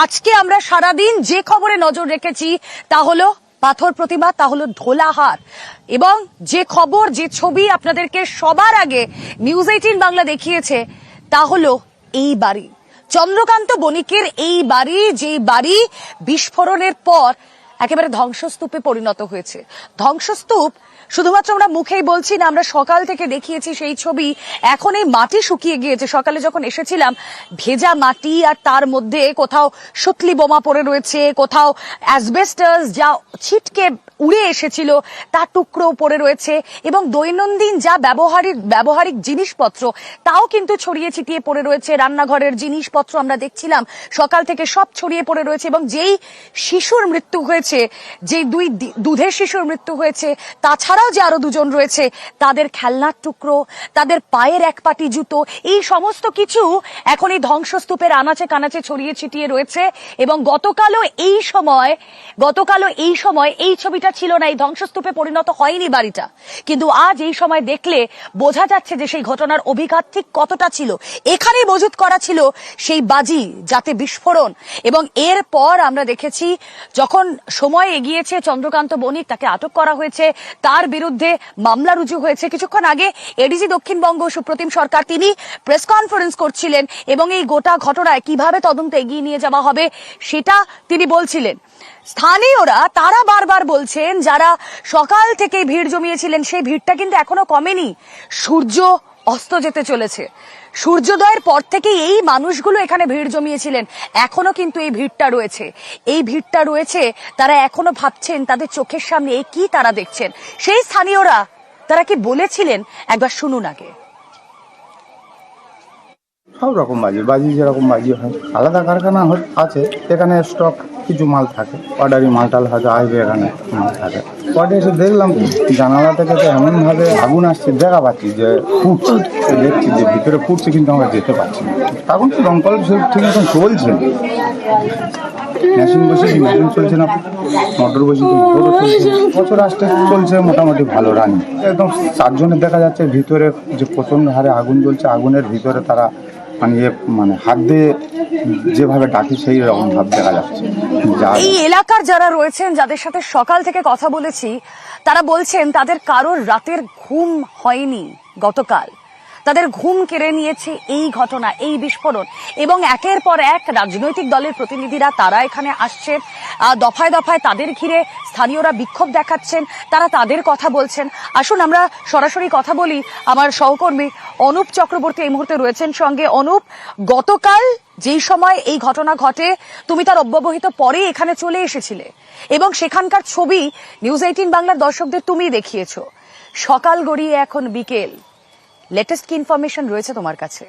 আজকে আমরা সারাদিন যে খবরে নজর রেখেছি তা হলো পাথর প্রতিমা, তা হলো ধোলাহাট, এবং যে খবর যে ছবি আপনাদেরকে সবার আগে নিউজ 18 বাংলা দেখিয়েছে তা হলো এই বাড়ি, চন্দ্রকান্ত বণিকের এই বাড়ি, যে বাড়ি বিস্ফোরণের পর একেবারে ধ্বংসস্তূপে পরিণত হয়েছে। ধ্বংসস্তূপ শুধুমাত্র আমরা মুখেই বলছি না, আমরা সকাল থেকে দেখিয়েছি সেই ছবি। এখন এই মাটি শুকিয়ে গিয়েছে। সকালে যখন এসেছিলাম, ভেজা মাটি, আর তার মধ্যে কোথাও সুতলি বোমা পড়ে রয়েছে, কোথাও অ্যাসবেস্টাস যা ছিটকে উড়ে এসেছিল তার টুকরো পড়ে রয়েছে, এবং দৈনন্দিন যা ব্যবহারিক জিনিসপত্র তাও কিন্তু ছড়িয়ে ছিটিয়ে পড়ে রয়েছে। রান্নাঘরের জিনিসপত্র আমরা দেখছিলাম সকাল থেকে সব ছড়িয়ে পড়ে রয়েছে। এবং যেই শিশুর মৃত্যু হয়েছে, যে দুধের শিশুর মৃত্যু হয়েছে, তাছাড়াও যে আরো দুজন রয়েছে, তাদের খেলনার টুকরো, তাদের পায়ের এক পাটি জুতো, এই সমস্ত কিছু এখন এই ধ্বংসস্তূপের আনাচে কানাচে ছড়িয়ে ছিটিয়ে রয়েছে। এবং গতকালও এই সময় এই ছবিটা ছিল না, এই ধ্বংসস্তূপে পরিণত হয়নি বাড়িটা, কিন্তু আজ এই সময় দেখলে বোঝা যাচ্ছে যে সেই ঘটনার অভিঘাত ঠিক কতটা ছিল। এখানেই মজুত করা ছিল সেই বাজি, যাতে বিস্ফোরণ। এবং এরপর আমরা দেখেছি যখন সময় এগিয়েছে, চন্দ্রকান্ত বণিক, তাকে আটক করা হয়েছে, তার বিরুদ্ধে মামলা রুজু হয়েছে। কিছুক্ষণ আগে এডিজি দক্ষিণবঙ্গ সুপ্রতিম সরকার তিনি প্রেস কনফারেন্স করছিলেন এবং এই গোটা ঘটনায় কিভাবে তদন্ত এগিয়ে নিয়ে যাওয়া হবে সেটা তিনি বলছিলেন। স্থানীয়রা তারা বারবার বলছেন, যারা সকাল থেকে ভিড় জমিয়েছিলেন সেই ভিড়টা কিন্তু এখনো কমেনি। সূর্য অস্ত যেতে চলেছে, সূর্যোদয়ের পর থেকে এই মানুষগুলো এখানে ভিড় জমিয়েছিলেন, এখনো কিন্তু এই ভিড়টা রয়েছে। তারা এখনো ভাবছেন, তাদের চোখের সামনে এই কি তারা দেখছেন। সেই স্থানীয়রা তারা কি বলেছিলেন একবার শুনুন আগে। সব রকম বাজি যেরকম বাজি হয়, আলাদা কারখানা আছে, এখানে স্টক কিছু মাল থাকে, অর্ডারি মালটাল হয়তো আসবে, এখানে মাল থাকে। পরে এসে দেখলাম জানালা থেকে তো এমনভাবে আগুন আসছে, দেখা পাচ্ছি যে ফুটছে, দেখছি যে ভিতরে ফুটছে, কিন্তু আমরা যেতে পারছি না। তখন তো দমকল ঠিক মতন চলছে, মেশিন চলছে না, মোটর বসিয়ে মোটরও চলছে, বছর আসতে চলছে মোটামুটি ভালো রানিং। একদম 4 জনের দেখা যাচ্ছে ভিতরে যে প্রচণ্ড হারে আগুন জ্বলছে, আগুনের ভিতরে তারা মানে হাত দিয়ে যেভাবে ডাকি সেই রকম ভাব দেখা যাচ্ছে। এই এলাকার যারা রয়েছেন, যাদের সাথে সকাল থেকে কথা বলেছি, তারা বলছেন তাদের কারোর রাতের ঘুম হয়নি গতকাল। তাদের ঘুম কেড়ে নিয়েছে এই ঘটনা, এই বিস্ফোরণ। এবং একের পর এক রাজনৈতিক দলের প্রতিনিধিরা তারা এখানে আসছেন, দফায় দফায় তাদের ঘিরে স্থানীয়রা বিক্ষোভ দেখাচ্ছেন, তারা তাদের কথা বলছেন। আসুন আমরা সরাসরি কথা বলি। আমার সহকর্মী অনুপ চক্রবর্তী এই মুহূর্তে রয়েছেন সঙ্গে। অনুপ, গতকাল যেই সময় এই ঘটনা ঘটে তুমি তার অব্যবহিত পরে এখানে চলে এসেছিলে এবং সেখানকার ছবি নিউজ 18 বাংলার দর্শকদের তুমি দেখিয়েছো। সকাল গড়িয়ে এখন বিকেল, লেটেস্ট কি ইনফরমেশন রয়েছে তোমার কাছে?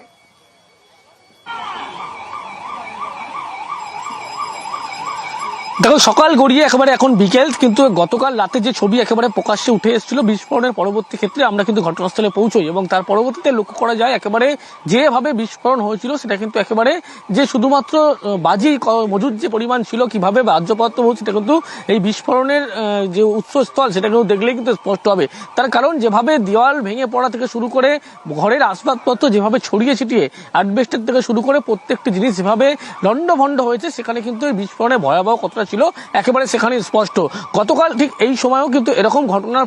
দেখো, সকাল গড়িয়ে একেবারে এখন বিকেল, কিন্তু গতকাল রাতে যে ছবি একেবারে প্রকাশ্যে উঠে এসেছিল বিস্ফোরণের পরবর্তী ক্ষেত্রে আমরা কিন্তু ঘটনাস্থলে পৌঁছই এবং তার পরবর্তীতে লক্ষ্য করা যায় একেবারে যেভাবে বিস্ফোরণ হয়েছিল সেটা কিন্তু একেবারে যে শুধুমাত্র বাজি মজুদ যে পরিমাণ ছিল, কিভাবে বাহ্যপদার্থ হচ্ছে, সেটা কিন্তু এই বিস্ফোরণের যে উৎসস্থল সেটা কিন্তু দেখলেই কিন্তু স্পষ্ট হবে। তার কারণ যেভাবে দেওয়াল ভেঙে পড়া থেকে শুরু করে ঘরের আসবাবপত্র যেভাবে ছড়িয়ে ছিটিয়ে, অ্যাডবেস্টার থেকে শুরু করে প্রত্যেকটি জিনিস যেভাবে লণ্ডভণ্ড হয়েছে, সেখানে কিন্তু এই বিস্ফোরণের ভয়াবহ কতটা ছিল একেবারে সেখানে স্পষ্ট। গতকাল ঠিক এই সময়ও কিন্তু এরকম ঘটনার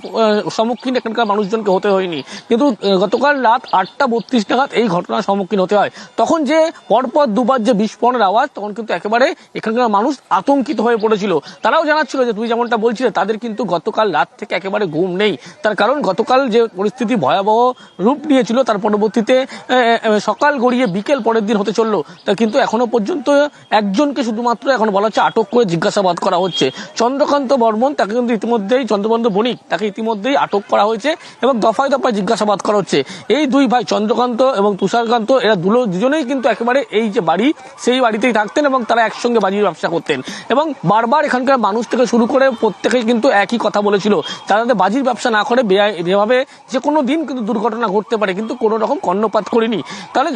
সম্মুখীন এখানকার মানুষজনকে হতে হয়নি, কিন্তু গতকাল রাত 8:32 নাগাদ এই ঘটনার সম্মুখীন হতে হয়। তখন যে পরপর দুবার যে বিস্ফোরণের আওয়াজ, তখন কিন্তু একেবারে এখানকার মানুষ আতঙ্কিত হয়ে পড়েছিল। তারাও জানাচ্ছিল যে তুই যেমনটা বলছিলে, তাদের কিন্তু গতকাল রাত থেকে একেবারে ঘুম নেই। তার কারণ গতকাল যে পরিস্থিতি ভয়াবহ রূপ নিয়েছিল, তার পরবর্তীতে সকাল গড়িয়ে বিকেল পরের দিন হতে চললো, তা কিন্তু এখনো পর্যন্ত একজনকে শুধুমাত্র এখন বলা হচ্ছে আটক করে জিজ্ঞাসাবাদ করা হচ্ছে। চন্দ্রকান্ত বর্মন, তাকে কিন্তু ইতিমধ্যেই, চন্দ্রকান্ত বণিক, তাকে ইতিমধ্যেই আটক করা হয়েছে এবং দফায় দফায় জিজ্ঞাসাবাদ করা হচ্ছে। এই দুই ভাই চন্দ্রকান্ত এবং তুষারকান্ত, এরা দুজনেই কিন্তু একেবারে এই যে বাড়ি, সেই বাড়িতেই থাকতেন এবং তারা একসঙ্গে বাজির ব্যবসা করতেন। এবং বারবার এখানকার মানুষ থেকে শুরু করে প্রত্যেকেই কিন্তু একই কথা বলেছিল, তারা বাজির ব্যবসা না করে যেভাবে যে কোনো দিন কিন্তু দুর্ঘটনা ঘটতে পারে, কিন্তু কোনো রকম কর্ণপাত করেনি। তাহলে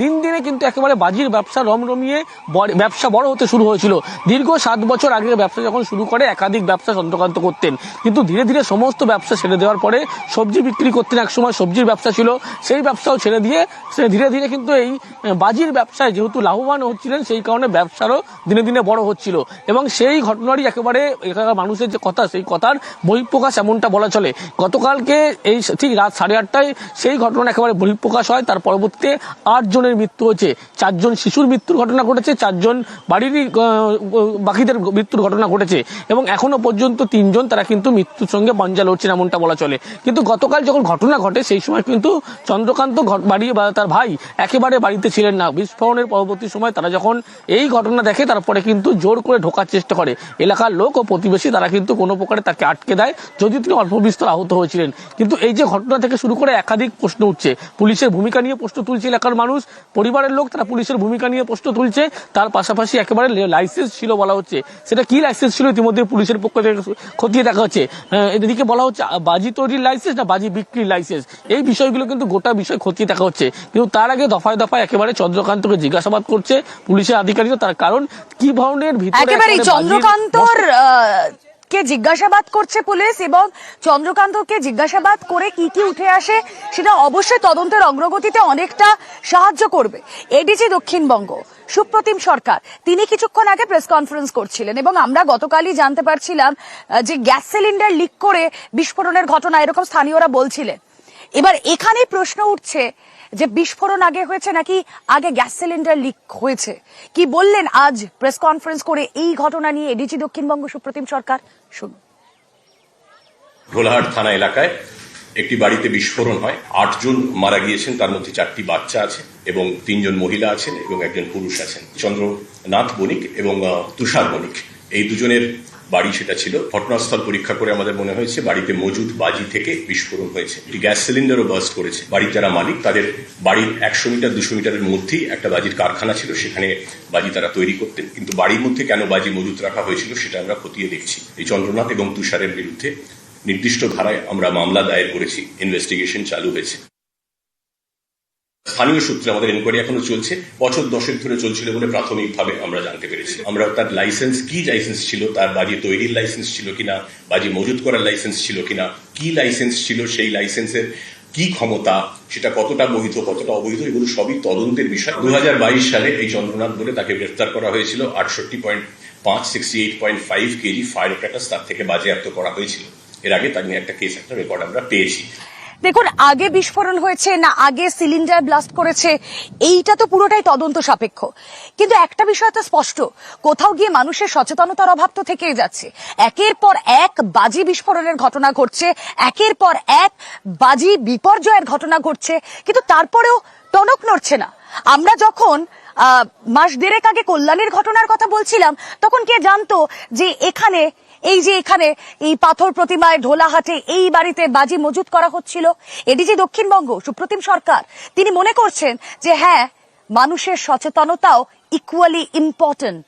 দিন দিনে কিন্তু একেবারে বাজির ব্যবসা রমরমিয়ে ব্যবসা বড় হতে শুরু হয়েছিল। দীর্ঘ 7 বছর আগে ব্যবসা যখন শুরু করে একাধিক ব্যবসা চন্দ্রকান্ত করতেন, কিন্তু ধীরে ধীরে সমস্ত ব্যবসা ছেড়ে দেওয়ার পরে সবজি বিক্রি করতেন, একসময় সবজির ব্যবসা ছিল, সেই ব্যবসাও ছেড়ে দিয়ে সে ধীরে ধীরে কিন্তু এই বাজির ব্যবসায় যেহেতু লাভবান হচ্ছিলেন সেই কারণে ব্যবসারও দিনে দিনে বড় হচ্ছিল। এবং সেই ঘটনারই একেবারে এখানকার মানুষের যে কথা, সেই কথার বহিঃপ্রকাশ এমনটা বলা চলে। গতকালকে এই ঠিক রাত 8:30টায় সেই ঘটনা একেবারে বহিঃপ্রকাশ হয়। তার পরবর্তীতে 8 জনের মৃত্যু হয়েছে, 4 জন শিশুর মৃত্যুর ঘটনা ঘটেছে, 4 জন বাড়িরই বাকিদের মৃত্যুর ঘটনা ঘটেছে এবং এখনো পর্যন্ত 3 জন তারা কিন্তু মৃত্যুর সঙ্গে পাঞ্জা লড়ছেন এমনটা বলা চলে। কিন্তু গতকাল যখন ঘটনা ঘটে সেই সময় কিন্তু চন্দ্রকান্ত বাড়ি বা তার ভাই একেবারে বাড়িতে ছিলেন না। বিস্ফোরণের পরবর্তী সময় তারা যখন এই ঘটনা দেখে তারপরে কিন্তু জোর করে ঢোকার চেষ্টা করে এলাকার লোক ও প্রতিবেশী, তারা কিন্তু কোনো প্রকারে তাকে আটকে দেয়, যদিও তিনি অল্প বিস্তর আহত হয়েছিলেন। কিন্তু এই যে ঘটনা থেকে শুরু করে একাধিক প্রশ্ন উঠছে, পুলিশের ভূমিকা নিয়ে প্রশ্ন তুলছে এলাকার মানুষ, পরিবারের লোক তারা পুলিশের ভূমিকা নিয়ে প্রশ্ন তুলছে। তার পাশাপাশি একেবারে লাইসেন্স ছিল বলা হচ্ছে, সেটা কি লাইসেন্স ছিল ইতিমধ্যে পুলিশের পক্ষ থেকে খতিয়ে দেখা হচ্ছে। এদিকে বলা হচ্ছে বাজি তৈরির লাইসেন্স না বাজি বিক্রির লাইসেন্স, এই বিষয়গুলো কিন্তু গোটা বিষয় খতিয়ে দেখা হচ্ছে। কিন্তু তার আগে দফায় দফায় একেবারে চন্দ্রকান্তকে জিজ্ঞাসাবাদ করছে পুলিশের আধিকারিকরা, তার কারণ কি ধরনের ভিতরে একেবারে চন্দ্রকান্তর কে জিজ্ঞাসাবাদ করছে পুলিশ, এবং চন্দ্রকান্তকে জিজ্ঞাসাবাদ করে কি কি উঠে আসে সেটা অবশ্যই তদন্তের অগ্রগতিতে অনেকটা সাহায্য করবে। এডিজি দক্ষিণবঙ্গ সুপ্রতিম সরকার তিনি কিছুক্ষণ আগে প্রেস কনফারেন্স করছিলেন এবং আমরা গতকালই জানতে পারছিলাম যে গ্যাস সিলিন্ডার লিক করে বিস্ফোরণের ঘটনা এরকম স্থানীয়রা বলছিলেন। এবার এখানেই প্রশ্ন উঠছে যে বিস্ফোরণ আগে হয়েছে নাকি আগে গ্যাস সিলিন্ডার লিক হয়েছে। কি বললেন আজ প্রেস কনফারেন্স করে এই ঘটনা নিয়ে এডিজি দক্ষিণবঙ্গ সুপ্রতিম সরকার, শুনুন। ঢোলাহাট থানা এলাকায় একটি বাড়িতে বিস্ফোরণ হয়, 8 জন মারা গিয়েছেন, তার মধ্যে 4টি বাচ্চা আছে এবং 3 জন মহিলা আছেন এবং 1 জন পুরুষ আছেন। চন্দ্রনাথ বণিক এবং তুষার বণিক এই দুজনের বাড়ি সেটা ছিল। ঘটনাস্থল পরীক্ষা করে আমাদের মনে হয়েছে বাড়িতে মজুদ বাজি থেকে বিস্ফোরণ হয়েছে। একটি গ্যাস সিলিন্ডারও বার্স্ট করেছে। বাড়ির যারা মালিক তাদের বাড়ির 100 মিটার 200 মিটারের মধ্যেই একটা বাজির কারখানা ছিল, সেখানে বাজি তারা তৈরি করতেন। কিন্তু বাড়ির মধ্যে কেন বাজি মজুত রাখা হয়েছিল সেটা আমরা খতিয়ে দেখছি। এই চন্দ্রনাথ এবং তুষারের বিরুদ্ধে নির্দিষ্ট ধারায় আমরা মামলা দায়ের করেছি, ইনভেস্টিগেশন চালু হয়েছে। স্থানীয় সূত্রে আমাদের এনকোয়ারি এখনো চলছে, বছর 10 ধরে চলছিল বলে প্রাথমিকভাবে আমরা জানতে পেরেছি। আমরা তার লাইসেন্স কি লাইসেন্স ছিল, তার বাজি তৈরির লাইসেন্স ছিল কিনা, বাজি মজুত করার লাইসেন্স ছিল কিনা, কি লাইসেন্স ছিল, সেই লাইসেন্সের কি ক্ষমতা, সেটা কতটা বৈধ কতটা অবৈধ, এগুলো সবই তদন্তের বিষয়। 2022 সালে এই চন্দ্রনাথ বলে তাকে গ্রেফতার করা হয়েছিল। 68.5 কেজি ফায়ার ক্র্যাকার্স তার থেকে বাজেয়াপ্ত করা হয়েছিল। এর আগে তার নিয়ে একটা কেস, একটা রেকর্ড আমরা পেয়েছি। দেখুন, আগে বিস্ফোরণ হয়েছে না আগে সিলিন্ডার ব্লাস্ট করেছে এইটা তো পুরোটাই তদন্ত সাপেক্ষ, কিন্তু একটা বিষয় তো স্পষ্ট, কোথাও গিয়ে মানুষের সচেতনতার অভাব তো থেকেই যাচ্ছে। একের পর এক বাজি বিস্ফোরণের ঘটনা ঘটছে, একের পর এক বাজি বিপর্যয়ের ঘটনা ঘটছে, কিন্তু তারপরেও টনক নড়ছে না। আমরা যখন মাস দেড়েক আগে কল্যাণীর ঘটনার কথা বলছিলাম তখন কে জানতো যে এখানে এই পাথর প্রতিমায় ঢোলাহাটে এই বাড়িতে বাজি মজুত করা হচ্ছিল। এডিজি দক্ষিণবঙ্গ সুপ্রতিম সরকার তিনি মনে করছেন যে হ্যাঁ, মানুষের সচেতনতাও ইকুয়ালি ইম্পর্টেন্ট।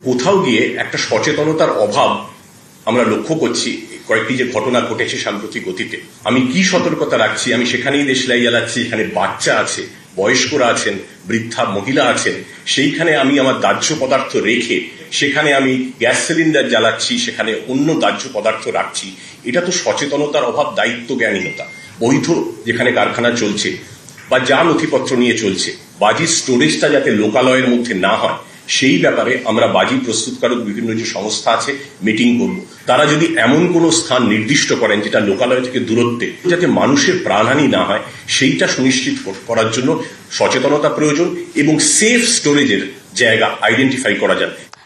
কোথাও গিয়ে একটা সচেতনতার অভাব আমরা লক্ষ্য করছি। কয়েকটি যে ঘটনা ঘটেছে সাম্প্রতিক গতিতে, আমি কি সতর্কতা রাখছি, আমি সেখানেই দেশলাই জ্বালাচ্ছি, এখানে বাচ্চা আছে, বয়স্করা আছেন, বৃদ্ধা মহিলা আছেন, সেইখানে আমি আমার দাহ্য পদার্থ রেখে সেখানে আমি গ্যাস সিলিন্ডার জ্বালাচ্ছি, সেখানে অন্য দাহ্য পদার্থ রাখছি। এটা তো সচেতনতার অভাব, দায়িত্ব জ্ঞানহীনতা। বৈধ যেখানে কারখানা চলছে বা যা নথিপত্র নিয়ে চলছে, বাজির স্টোরেজটা যাতে লোকালয়ের মধ্যে না হয় সেই ব্যাপারে আমরা বাজি প্রস্তুতকারক বিভিন্ন যে সংস্থা আছে মিটিং করব। তারা যদি এমন কোনো স্থান নির্দিষ্ট করেন যেটা লোকালয় থেকে দূরত্বে, যাতে মানুষের প্রাণহানি না হয় সেইটা সুনিশ্চিত করার জন্য সচেতনতা প্রয়োজন এবং সেফ স্টোরেজের জায়গা আইডেন্টিফাই করা যায়।